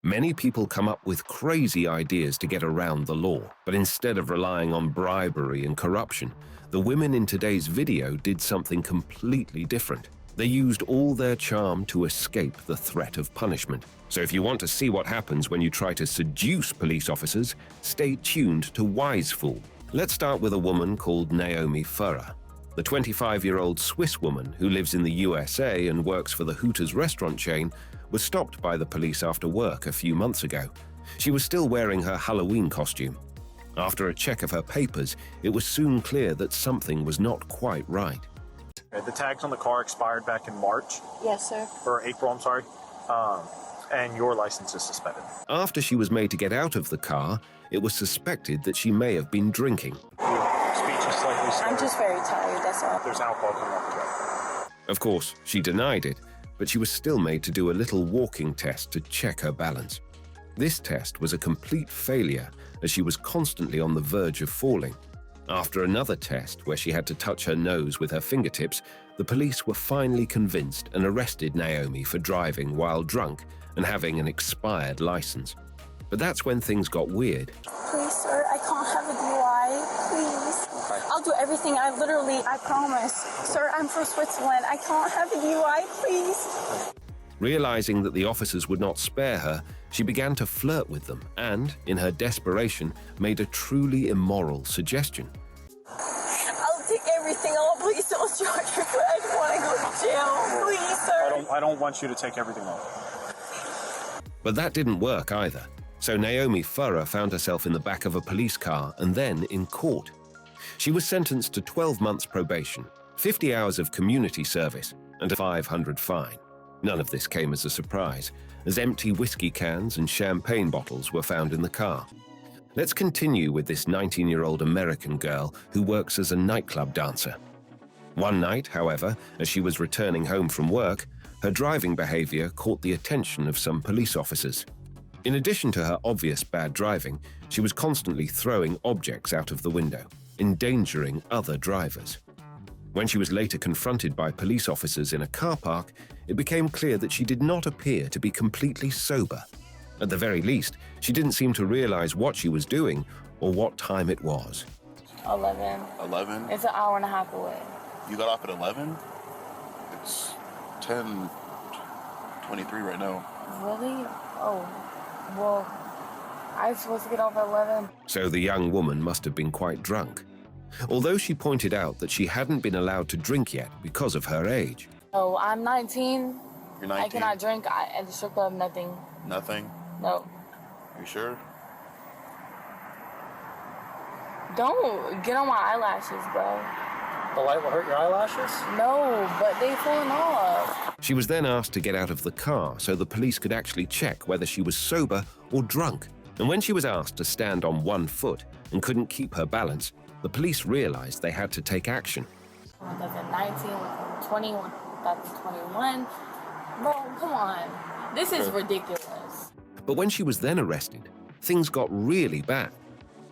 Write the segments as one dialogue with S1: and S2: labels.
S1: Many people come up with crazy ideas to get around the law, but instead of relying on bribery and corruption, the women in today's video did something completely different. They used all their charm to escape the threat of punishment. So if you want to see what happens when you try to seduce police officers, stay tuned to Wise Fool. Let's start with a woman called Naomi Furrer. The 25-year-old Swiss woman who lives in the USA and works for the Hooters restaurant chain was stopped by the police after work a few months ago. She was still wearing her Halloween costume. After a check of her papers, it was soon clear that something was not quite right.
S2: The tags on the car expired back in March.
S3: Yes, sir.
S2: Or April, I'm sorry. And your license is suspended.
S1: After she was made to get out of the car, it was suspected that she may have been drinking.
S2: Your speech is slightly slurred.
S3: I'm just very tired, that's all.
S2: There's alcohol coming off the drive.
S1: Of course, she denied it, but she was still made to do a little walking test to check her balance. This test was a complete failure as she was constantly on the verge of falling. After another test where she had to touch her nose with her fingertips, the police were finally convinced and arrested Naomi for driving while drunk and having an expired license. But that's when things got weird.
S3: Please, sir, I can't have a DUI. Please.
S2: Okay.
S3: I'll do everything. I promise. Sir, I'm from Switzerland. I can't have a DUI, please.
S1: Realizing that the officers would not spare her, she began to flirt with them and, in her desperation, made a truly immoral suggestion.
S3: I'll take everything. Oh, please don't charge me for it. I just want to go to jail. Please, sir.
S2: I don't want you to take everything off.
S1: But that didn't work either. So Naomi Furrer found herself in the back of a police car and then in court. She was sentenced to 12 months probation, 50 hours of community service, and a $500 fine. None of this came as a surprise, as empty whiskey cans and champagne bottles were found in the car. Let's continue with this 19-year-old American girl who works as a nightclub dancer. One night, however, as she was returning home from work, her driving behavior caught the attention of some police officers. In addition to her obvious bad driving, she was constantly throwing objects out of the window, endangering other drivers. When she was later confronted by police officers in a car park, it became clear that she did not appear to be completely sober. At the very least, she didn't seem to realize what she was doing or what time it was.
S3: 11.
S4: 11?
S3: It's an hour and a half away.
S4: You got off at 11? It's 10:23 right now.
S3: Really? Oh, well, I was supposed to get off at 11.
S1: So the young woman must have been quite drunk. Although she pointed out that she hadn't been allowed to drink yet because of her age.
S3: Oh, I'm 19.
S4: You're 19?
S3: I cannot drink at the strip club, nothing.
S4: Nothing?
S3: No.
S4: Are you sure?
S3: Don't get on my eyelashes, bro.
S2: The light will hurt your eyelashes?
S3: No, but they falling off.
S1: She was then asked to get out of the car so the police could actually check whether she was sober or drunk. And when she was asked to stand on one foot and couldn't keep her balance, the police realized they had to take action.
S3: That's a 19, 21, that's 21. Bro, come on. This is ridiculous.
S1: But when she was then arrested, things got really bad.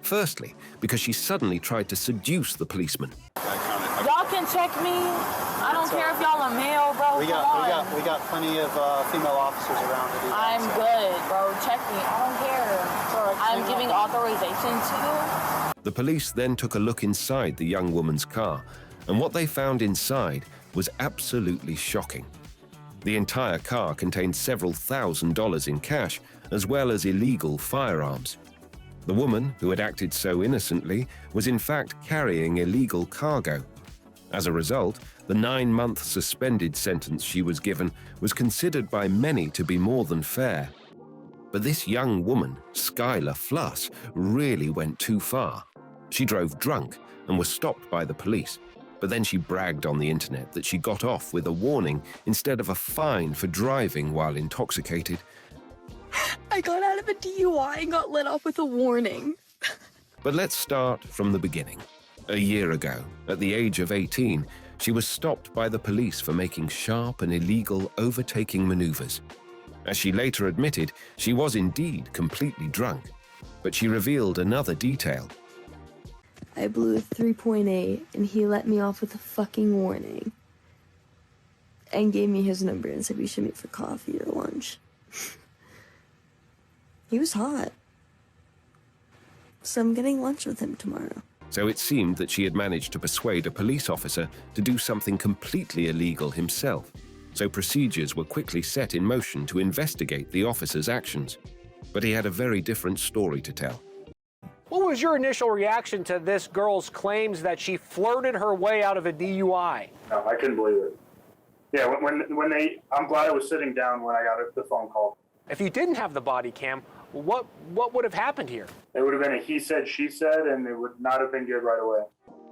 S1: Firstly, because she suddenly tried to seduce the policeman.
S3: Y'all can check me. I don't care if y'all are male, bro.
S5: We got plenty of female officers around to do that.
S3: I'm good, bro. Check me. I don't care. I'm giving authorization to you.
S1: The police then took a look inside the young woman's car, and what they found inside was absolutely shocking. The entire car contained several $1,000s in cash, as well as illegal firearms. The woman, who had acted so innocently, was in fact carrying illegal cargo. As a result, the 9-month suspended sentence she was given was considered by many to be more than fair. But this young woman, Skylar Fluss, really went too far. She drove drunk and was stopped by the police, but then she bragged on the internet that she got off with a warning instead of a fine for driving while intoxicated.
S6: I got out of a DUI and got let off with a warning.
S1: But let's start from the beginning. A year ago, at the age of 18, she was stopped by the police for making sharp and illegal overtaking maneuvers. As she later admitted, she was indeed completely drunk, but she revealed another detail.
S6: I blew a 3.8 and he let me off with a fucking warning. And gave me his number and said we should meet for coffee or lunch. He was hot. So I'm getting lunch with him tomorrow.
S1: So it seemed that she had managed to persuade a police officer to do something completely illegal himself. So procedures were quickly set in motion to investigate the officer's actions. But he had a very different story to tell.
S7: What was your initial reaction to this girl's claims that she flirted her way out of a DUI?
S2: No, I couldn't believe it. Yeah, I'm glad I was sitting down when I got the phone call.
S7: If you didn't have the body cam, what would have happened here?
S2: It would have been a he said, she said, and it would not have been good right away.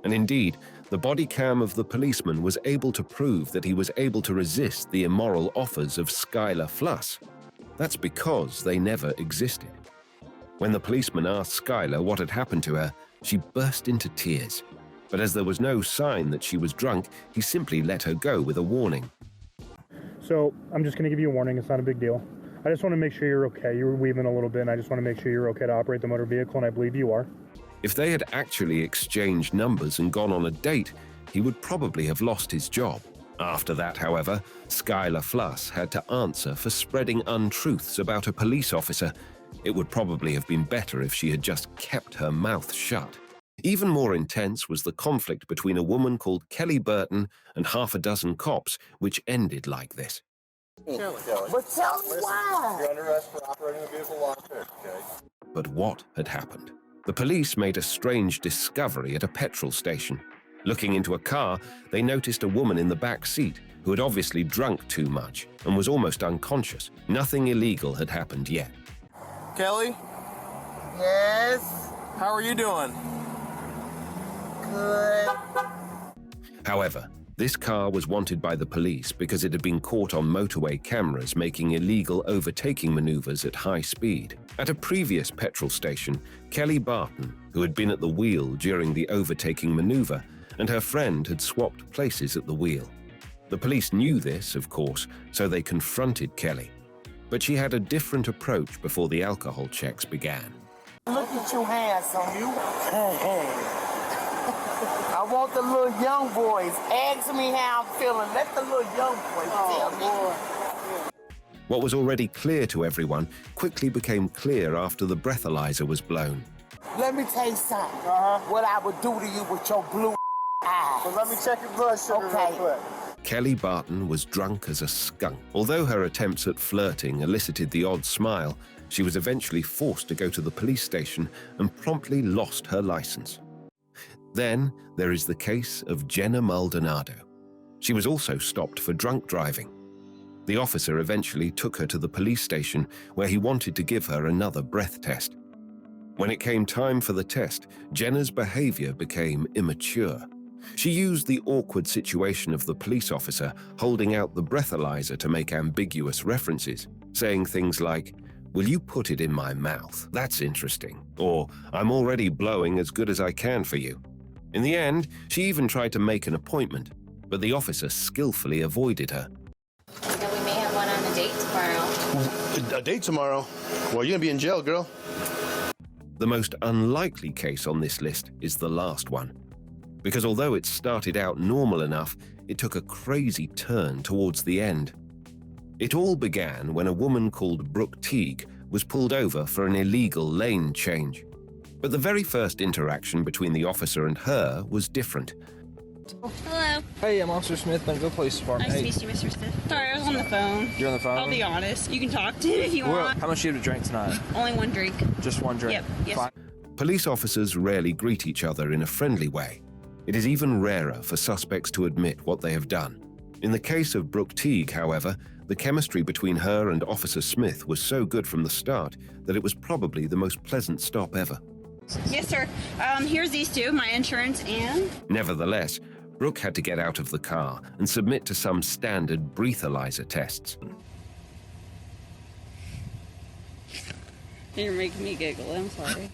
S1: And indeed, the body cam of the policeman was able to prove that he was able to resist the immoral offers of Skylar Fluss. That's because they never existed. When the policeman asked Skylar what had happened to her, she burst into tears. But as there was no sign that she was drunk, he simply let her go with a warning.
S8: So I'm just going to give you a warning. It's not a big deal. I just want to make sure you're okay. You were weaving a little bit, and I just want to make sure you're okay to operate the motor vehicle, and I believe you are.
S1: If they had actually exchanged numbers and gone on a date, he would probably have lost his job. After that, however, Skylar Fluss had to answer for spreading untruths about a police officer. It would probably have been better if she had just kept her mouth shut. Even more intense was the conflict between a woman called Kelly Burton and half a dozen cops, which ended like this.
S9: But tell me why.
S4: You're under arrest for operating a vehicle while impaired, okay?
S1: But what had happened? The police made a strange discovery at a petrol station. Looking into a car, they noticed a woman in the back seat who had obviously drunk too much and was almost unconscious. Nothing illegal had happened yet.
S9: Kelly? Yes?
S10: How are you doing?
S9: Good.
S1: However, this car was wanted by the police because it had been caught on motorway cameras making illegal overtaking maneuvers at high speed. At a previous petrol station, Kelly Barton, who had been at the wheel during the overtaking maneuver, and her friend had swapped places at the wheel. The police knew this, of course, so they confronted Kelly. But she had a different approach before the alcohol checks began.
S9: Look at your hands on you. I want the little young boys. Ask me how I'm feeling. Let the little young boys tell me.
S1: What was already clear to everyone quickly became clear after the breathalyzer was blown.
S9: Let me tell you something. What I would do to you with your blue eyes.
S2: Well, let me check your blood sugar real quick.
S1: Kelly Barton was drunk as a skunk. Although her attempts at flirting elicited the odd smile, she was eventually forced to go to the police station and promptly lost her license. Then there is the case of Jenna Maldonado. She was also stopped for drunk driving. The officer eventually took her to the police station where he wanted to give her another breath test. When it came time for the test, Jenna's behavior became immature. She used the awkward situation of the police officer holding out the breathalyzer to make ambiguous references, saying things like, "Will you put it in my mouth? That's interesting." Or, "I'm already blowing as good as I can for you." In the end, she even tried to make an appointment, but the officer skillfully avoided her.
S3: So we may have one on a date tomorrow.
S4: A date tomorrow? Well, you're gonna be in jail, girl.
S1: The most unlikely case on this list is the last one. Because although it started out normal enough, it took a crazy turn towards the end. It all began when a woman called Brooke Teague was pulled over for an illegal lane change. But the very first interaction between the officer and her was different.
S11: Hello.
S10: Hey, I'm Officer Smith, Bentonville Police Department.
S11: Nice to meet you, Mr. Smith. Sorry, I was on the phone.
S10: You're on the phone?
S11: I'll be honest. You can talk to him if you want.
S10: How much do you have to drink tonight?
S11: Only one drink.
S10: Just one drink?
S11: Yep. Yes.
S10: Fine.
S1: Police officers rarely greet each other in a friendly way. It is even rarer for suspects to admit what they have done. In the case of Brooke Teague, however, the chemistry between her and Officer Smith was so good from the start that it was probably the most pleasant stop ever.
S11: Yes, sir. Here's these two, my insurance and...
S1: Nevertheless, Brooke had to get out of the car and submit to some standard breathalyzer tests.
S11: You're making me giggle. I'm sorry.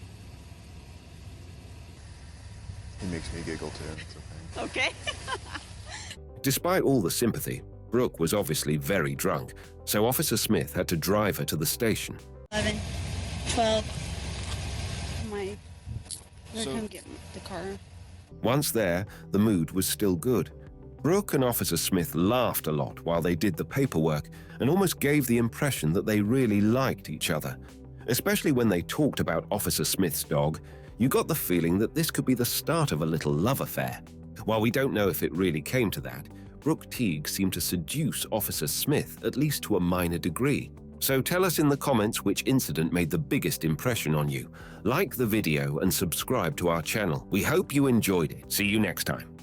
S4: He makes me giggle too. It's okay.
S11: Okay.
S1: Despite all the sympathy, Brooke was obviously very drunk, so Officer Smith had to drive her to the station.
S11: 11, 12. Come get the car.
S1: Once there, the mood was still good. Brooke and Officer Smith laughed a lot while they did the paperwork and almost gave the impression that they really liked each other. Especially when they talked about Officer Smith's dog, you got the feeling that this could be the start of a little love affair. While we don't know if it really came to that, Brooke Teague seemed to seduce Officer Smith at least to a minor degree. So tell us in the comments which incident made the biggest impression on you. Like the video and subscribe to our channel. We hope you enjoyed it. See you next time.